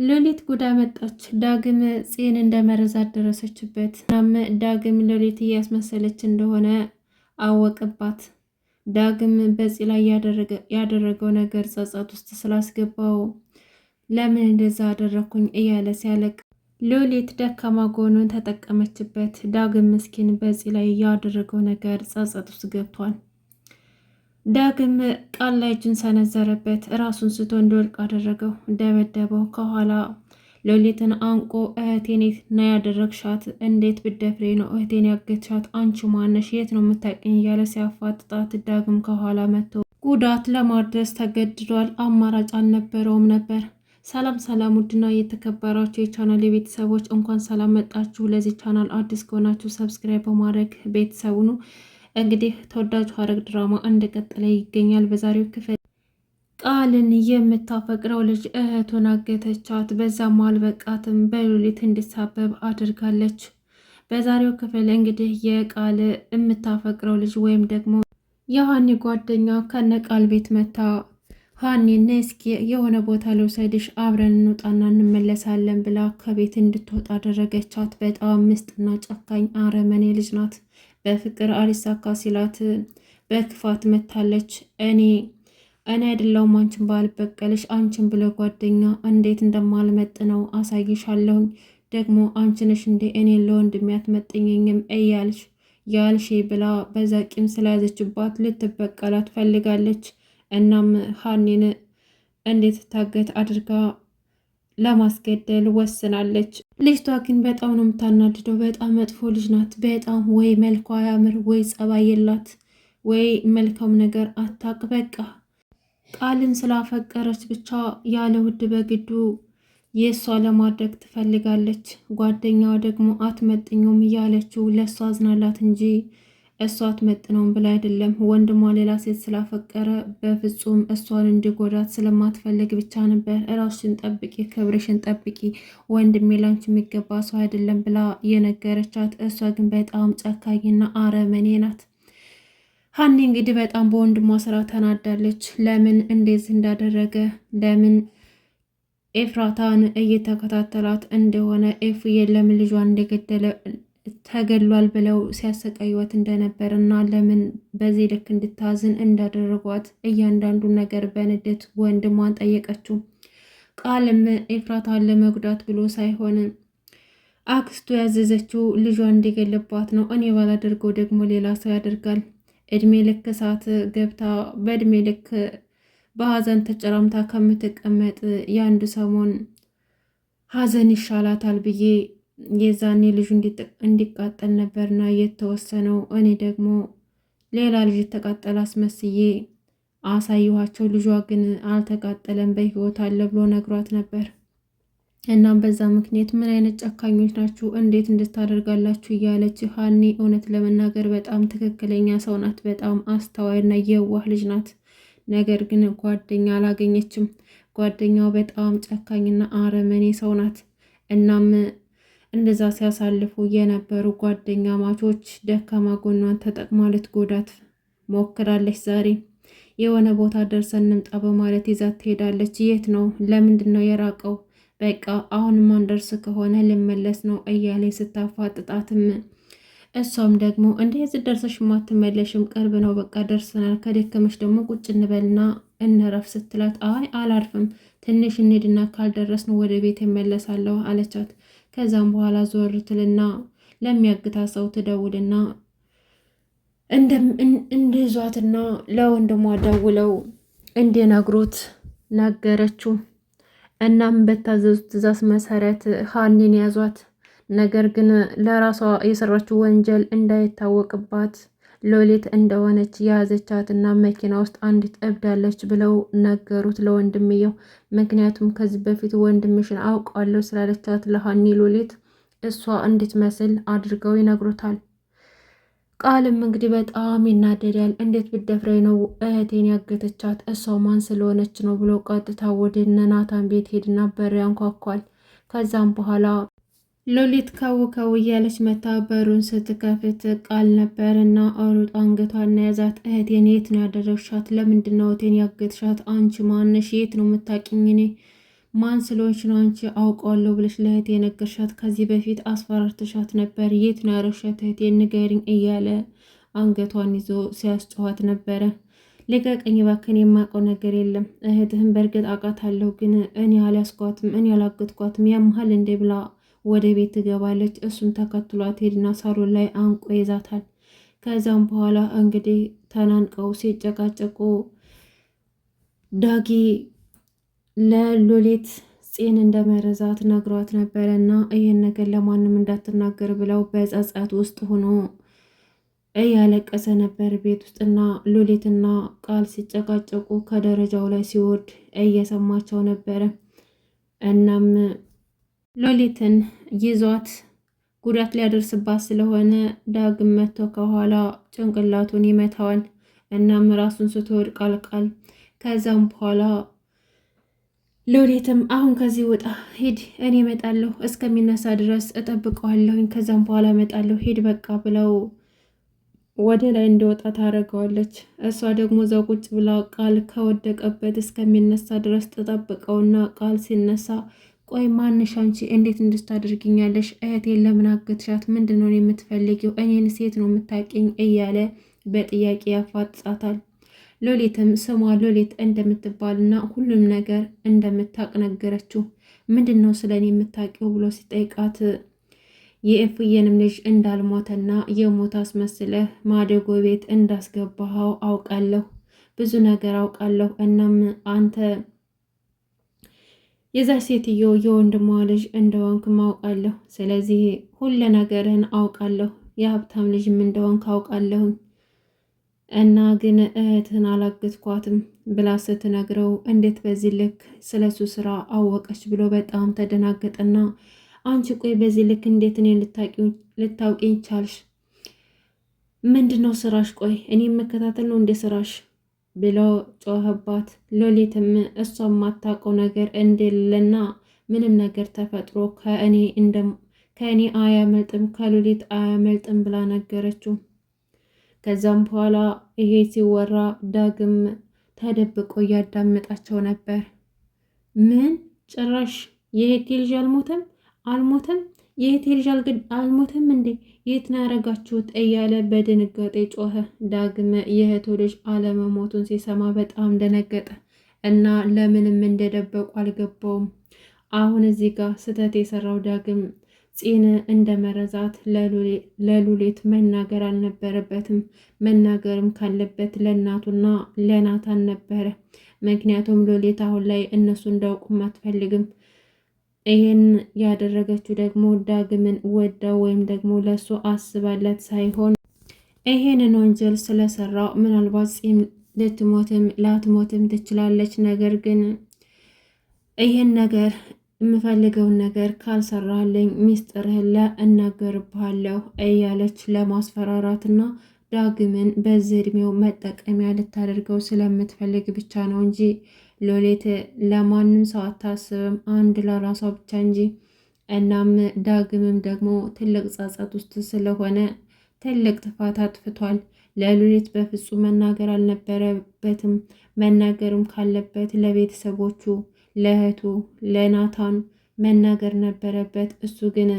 ሎሊት ጉዳ መጣች። ዳግም ጽን እንደመረዛት ደረሰችበት። እናም ዳግም ሎሊት እያስመሰለች እንደሆነ አወቅባት። ዳግም በዚህ ላይ ያደረገው ነገር ጸጸት ውስጥ ስላስገባው ለምን እንደዛ አደረኩኝ እያለ ሲያለቅ ሎሊት ደካማ ጎኑን ተጠቀመችበት። ዳግም ምስኪን በዚህ ላይ ያደረገው ነገር ጸጸት ውስጥ ገብቷል። ዳግም ቃል ላይ እጁን ሰነዘረበት። ራሱን ስቶ እንዲወድቅ አደረገው፣ ደበደበው። ከኋላ ሎሊትን አንቆ እህቴን ነው ያደረግሻት? እንዴት ብደፍሬ ነው እህቴን ያገትሻት? አንቺ ማነሽ? የት ነው የምታውቂኝ? እያለ ሲያፋጥጣት ዳግም ከኋላ መጥቶ ጉዳት ለማድረስ ተገድዷል። አማራጭ አልነበረውም ነበር። ሰላም ሰላም! ውድና የተከበራችሁ የቻናል የቤተሰቦች እንኳን ሰላም መጣችሁ። ለዚህ ቻናል አዲስ ከሆናችሁ ሰብስክራይብ በማድረግ ቤተሰቡ ነው። እንግዲህ ተወዳጁ ሐረግ ድራማ እንደቀጠለ ይገኛል። በዛሬው ክፍል ቃልን የምታፈቅረው ልጅ እህቱን አገተቻት። በዛም አልበቃትም በሉሊት እንድሳበብ አድርጋለች። በዛሬው ክፍል እንግዲህ የቃል የምታፈቅረው ልጅ ወይም ደግሞ የሀኒ ጓደኛ ከነ ቃል ቤት መታ ሀኒን እስኪ የሆነ ቦታ ልውሰድሽ አብረን እንውጣና እንመለሳለን ብላ ከቤት እንድትወጣ አደረገቻት። በጣም ምስጥና ጨካኝ አረመኔ ልጅ ናት። በፍቅር አሊሳካ ሲላት በክፋት መታለች። እኔ አይደለሁም አንቺን ባልበቀልሽ አንቺን ብለ ጓደኛ እንዴት እንደማልመጥ ነው አሳይሻለሁኝ። ደግሞ አንቺ ነሽ እንዴ እኔን ለወንድሜ አትመጥኝም ያልሽ ብላ በዛ ቂም ስለያዘችባት ልትበቀላት ፈልጋለች። እናም ሀኒን እንዴት ታገት አድርጋ ለማስገደል ወስናለች። ልጅቷ ግን በጣም ነው የምታናድደው። በጣም መጥፎ ልጅ ናት። በጣም ወይ መልኳ ያምር ወይ ጸባይ የላት ወይ መልካም ነገር አታቅ። በቃ ቃልን ስላፈቀረች ብቻ ያለ ውድ በግዱ የእሷ ለማድረግ ትፈልጋለች። ጓደኛዋ ደግሞ አትመጥኙም እያለችው ለእሷ አዝናላት እንጂ እሷ አትመጥነውም ብላ አይደለም። ወንድሟ ሌላ ሴት ስላፈቀረ በፍጹም እሷን እንዲጎዳት ስለማትፈልግ ብቻ ነበር። ራስሽን ጠብቂ፣ ክብርሽን ጠብቂ፣ ወንድሜ ላንቺ የሚገባ ሰው አይደለም ብላ የነገረቻት። እሷ ግን በጣም ጨካኝና አረመኔ ናት። ሀኒ እንግዲህ በጣም በወንድሟ ስራ ተናዳለች። ለምን እንደዚህ እንዳደረገ ለምን ኤፍራታን እየተከታተላት እንደሆነ ኤፍዬ ለምን ልጇን እንደገደለ ተገሏል ብለው ሲያሰቃዩት እንደነበር እና ለምን በዚህ ልክ እንድታዝን እንዳደረጓት እያንዳንዱን ነገር በንዴት ወንድሟን ጠየቀችው። ቃልም ኤፍራታን ለመጉዳት ብሎ ሳይሆን አክስቱ ያዘዘችው ልጇን እንዲገልባት ነው። እኔ ባላደርገው ደግሞ ሌላ ሰው ያደርጋል። እድሜ ልክ እሳት ገብታ በእድሜ ልክ በሀዘን ተጨራምታ ከምትቀመጥ የአንድ ሰሞን ሀዘን ይሻላታል ብዬ የዛኔ ልጁ እንዲቃጠል ነበርና የተወሰነው። እኔ ደግሞ ሌላ ልጅ ተቃጠለ አስመስዬ አሳየኋቸው። ልጇ ግን አልተቃጠለም በህይወት አለ ብሎ ነግሯት ነበር። እናም በዛ ምክንያት ምን አይነት ጨካኞች ናችሁ? እንዴት እንድታደርጋላችሁ? እያለች ሀኒ እውነት ለመናገር በጣም ትክክለኛ ሰው ናት። በጣም አስተዋይና የዋህ ልጅ ናት። ነገር ግን ጓደኛ አላገኘችም። ጓደኛው በጣም ጨካኝና አረመኔ ሰው ናት። እናም እንደዛ ሲያሳልፉ የነበሩ ጓደኛ ማቾች ደካማ ጎኗን ተጠቅማ ልትጎዳት ሞክራለች። ዛሬ የሆነ ቦታ ደርሰን እንምጣ በማለት ይዛት ትሄዳለች። የት ነው? ለምንድን ነው የራቀው? በቃ አሁን ማንደርስ ከሆነ ልመለስ ነው እያለ ስታፋጥጣትም እሷም ደግሞ እንደዚህ ደርሰሽ ማትመለሽም ቅርብ ነው፣ በቃ ደርሰናል፣ ከደከመሽ ደግሞ ቁጭ እንበልና እንረፍ ስትላት አይ አላርፍም፣ ትንሽ እንሂድና ካልደረስን ወደ ቤት እመለሳለሁ አለቻት። ከዛም በኋላ ዞር ትልና ለሚያግታ ሰው ትደውልና እንዲይዟትና ለወንድሟ ደውለው እንዲነግሩት ነገረችው። እናም በታዘዙት ትዕዛዝ መሰረት ሀኒን ያዟት። ነገር ግን ለራሷ የሰራችው ወንጀል እንዳይታወቅባት ሎሊት እንደሆነች የያዘቻት እና መኪና ውስጥ አንዲት እብዳለች ብለው ነገሩት ለወንድምየው። ምክንያቱም ከዚህ በፊት ወንድምሽን አውቃለሁ ስላለቻት ለሀኒ ሎሊት እሷ እንድትመስል አድርገው ይነግሩታል። ቃልም እንግዲህ በጣም ይናደዳል። እንዴት ብደፍረኝ ነው እህቴን ያገተቻት? እሷ ማን ስለሆነች ነው ብሎ ቀጥታ ወደ እነ ናታን ቤት ሄድና በር ያንኳኳል። ከዛም በኋላ ሎሊት ከው እያለች መታ በሩን ስትከፍት ቃል ነበርና አሩጥ አንገቷን ያዛት። እህቴን የት ነው ያደረግሻት? ለምንድን ነው እህቴን ያገትሻት? አንቺ ማነሽ? የት ነው የምታውቂኝ? እኔ ማን ስለሆንሽ ነው አንቺ አውቀዋለሁ ብለሽ ለእህቴ የነገርሻት? ከዚህ በፊት አስፈራርተሻት ነበር። የት ነው ያረግሻት እህቴ ንገሪኝ እያለ አንገቷን ይዞ ሲያስጨዋት ነበረ። ልቀቀኝ እባክህን፣ የማውቀው ነገር የለም። እህትህን በእርግጥ አውቃታለሁ፣ ግን እኔ አልያዝኳትም፣ እኔ አላገጥኳትም። ያምሃል እንዴ ብላ ወደ ቤት ትገባለች። እሱም ተከትሏት ሄድና ሳሎን ላይ አንቆ ይዛታል። ከዛም በኋላ እንግዲህ ተናንቀው ሲጨቃጨቁ ዳጊ ለሎሌት ፂን እንደመረዛት ነግሯት ነበረ እና ይህን ነገር ለማንም እንዳትናገር ብለው በጸጸት ውስጥ ሆኖ እያለቀሰ ነበር ቤት ውስጥና ሎሌትና ቃል ሲጨቃጨቁ ከደረጃው ላይ ሲወርድ እየሰማቸው ነበረ። እናም ሎሌትን ይዟት ጉዳት ሊያደርስባት ስለሆነ ዳግም መጥቶ ከኋላ ጭንቅላቱን ይመታዋል። እናም ራሱን ስትወድቃል ቃል ከዛም በኋላ ሎሌትም አሁን ከዚህ ውጣ ሂድ፣ እኔ እመጣለሁ፣ እስከሚነሳ ድረስ እጠብቀዋለሁኝ፣ ከዛም በኋላ እመጣለሁ፣ ሂድ በቃ ብለው ወደ ላይ እንዲወጣ ታደርገዋለች። እሷ ደግሞ እዛ ቁጭ ብላ ቃል ከወደቀበት እስከሚነሳ ድረስ ተጠብቀውና ቃል ሲነሳ ቆይ ማንሽ አንቺ እንዴት እንድታደርግኛለሽ? እህቴን ለምን አገትሻት? ምንድን ነው የምትፈልጊው? እኔን ሴት ነው የምታውቂኝ? እያለ በጥያቄ ያፋጥጣታል። ሎሌትም ስሟ ሎሌት እንደምትባልና ሁሉም ነገር እንደምታውቅ ነገረችው። ምንድን ነው ስለ እኔ የምታውቂው ብሎ ሲጠይቃት የእፍዬንም ልጅ እንዳልሞተና የሞት አስመስለህ ማደጎ ቤት እንዳስገባኸው አውቃለሁ፣ ብዙ ነገር አውቃለሁ። እናም አንተ የዛ ሴትዮ የወንድሟ ልጅ እንደሆንክ አውቃለሁ። ስለዚህ ሁለ ነገርህን አውቃለሁ፣ የሀብታም ልጅም እንደሆንክ አውቃለሁኝ እና ግን እህትህን አላገትኳትም ብላ ስትነግረው እንዴት በዚህ ልክ ስለሱ ስራ አወቀች ብሎ በጣም ተደናገጠና አንቺ ቆይ በዚህ ልክ እንዴት እኔን ልታውቂኝ ቻልሽ? ምንድን ነው ስራሽ? ቆይ እኔ መከታተል ነው እንደ ስራሽ ብሎ ጮኸባት። ሎሌትም እሷ የማታውቀው ነገር እንደሌለና ምንም ነገር ተፈጥሮ ከእኔ አያመልጥም ከሎሌት አያመልጥም ብላ ነገረችው። ከዛም በኋላ ይሄ ሲወራ ዳግም ተደብቆ እያዳመጣቸው ነበር። ምን ጭራሽ የእህቴ ልጅ አልሞተም? የእህቴ ልጅ አልሞተም እንዴ? የት ነው ያረጋችሁት? እያለ በድንጋጤ ጮኸ። ዳግም የእህቱ ልጅ አለመሞቱን ሲሰማ በጣም ደነገጠ እና ለምንም እንደደበቁ አልገባውም። አሁን እዚህ ጋር ስህተት የሰራው ዳግም ፂን እንደመረዛት ለሉሌት መናገር አልነበረበትም። መናገርም ካለበት ለእናቱና ለናታን ነበረ። ምክንያቱም ሉሌት አሁን ላይ እነሱ እንዳውቁም አትፈልግም። ይህን ያደረገችው ደግሞ ዳግምን ወዳው ወይም ደግሞ ለሱ አስባለት ሳይሆን ይሄንን ወንጀል ስለሰራ ምናልባት ፂም ልትሞትም ላትሞትም ትችላለች። ነገር ግን ይህን ነገር የምፈልገውን ነገር ካልሰራልኝ ሚስጥርህን እናገርብሃለሁ እያለች ለማስፈራራትና ዳግምን በዚህ እድሜው መጠቀሚያ ልታደርገው ስለምትፈልግ ብቻ ነው እንጂ ሎሌት ለማንም ሰው አታስብም፣ አንድ ለራሷ ብቻ እንጂ። እናም ዳግምም ደግሞ ትልቅ ጸጸት ውስጥ ስለሆነ ትልቅ ጥፋት አጥፍቷል። ለሉሊት በፍጹም መናገር አልነበረበትም። መናገርም ካለበት ለቤተሰቦቹ፣ ለእህቱ፣ ለናታን መናገር ነበረበት። እሱ ግን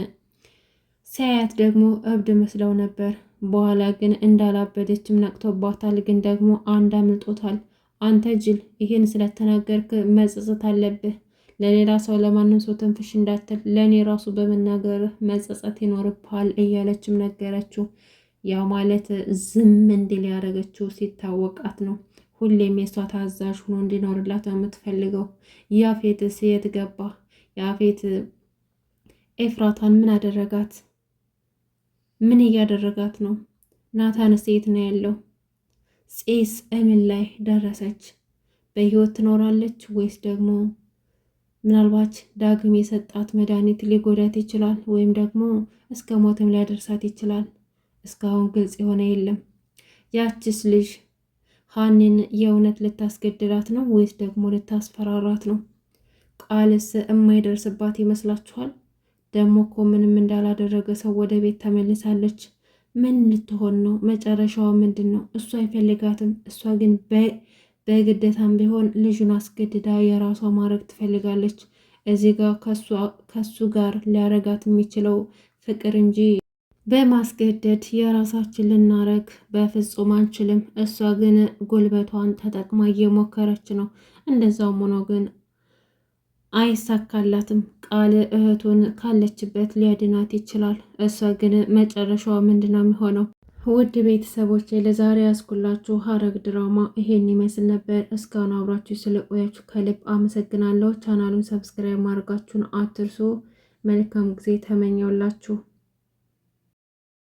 ሲያያት ደግሞ እብድ መስለው ነበር። በኋላ ግን እንዳላበደችም ነቅቶባታል። ግን ደግሞ አንድ አምልጦታል። አንተ ጅል፣ ይህን ስለተናገርክ መጸጸት አለብህ። ለሌላ ሰው ለማንም ሰው ትንፍሽ እንዳትል፣ ለእኔ ራሱ በመናገር መጸጸት ይኖርብሃል እያለችም ነገረችው። ያ ማለት ዝም እንዲል ያደረገችው ሲታወቃት ነው። ሁሌም የሷ ታዛዥ ሆኖ እንዲኖርላት ነው የምትፈልገው። ያፌትስ የት ገባ? ያፌት ኤፍራታን ምን አደረጋት? ምን እያደረጋት ነው? ናታንስ የት ነው ያለው? ፄስ እምን ላይ ደረሰች? በህይወት ትኖራለች ወይስ ደግሞ ምናልባት ዳግም የሰጣት መድኃኒት ሊጎዳት ይችላል፣ ወይም ደግሞ እስከ ሞትም ሊያደርሳት ይችላል። እስካሁን ግልጽ የሆነ የለም። ያችስ ልጅ ሀኒን የእውነት ልታስገድላት ነው ወይስ ደግሞ ልታስፈራራት ነው? ቃልስ የማይደርስባት ይመስላችኋል? ደግሞ እኮ ምንም እንዳላደረገ ሰው ወደ ቤት ተመልሳለች። ምን ልትሆን ነው? መጨረሻዋ ምንድን ነው? እሱ አይፈልጋትም። እሷ ግን በግዴታም ቢሆን ልጁን አስገድዳ የራሷ ማድረግ ትፈልጋለች። እዚህ ጋር ከሱ ጋር ሊያረጋት የሚችለው ፍቅር እንጂ በማስገደድ የራሳችን ልናረግ በፍጹም አንችልም። እሷ ግን ጉልበቷን ተጠቅማ እየሞከረች ነው። እንደዛውም ሆኖ ግን አይሳካላትም። ቃል እህቱን ካለችበት ሊያድናት ይችላል። እሷ ግን መጨረሻዋ ምንድን ነው የሚሆነው? ውድ ቤተሰቦች ለዛሬ ያስኩላችሁ ሐረግ ድራማ ይሄን ይመስል ነበር። እስካሁን አብራችሁ ስለቆያችሁ ከልብ አመሰግናለሁ። ቻናሉን ሰብስክራይብ ማድረጋችሁን አትርሱ። መልካም ጊዜ ተመኘውላችሁ።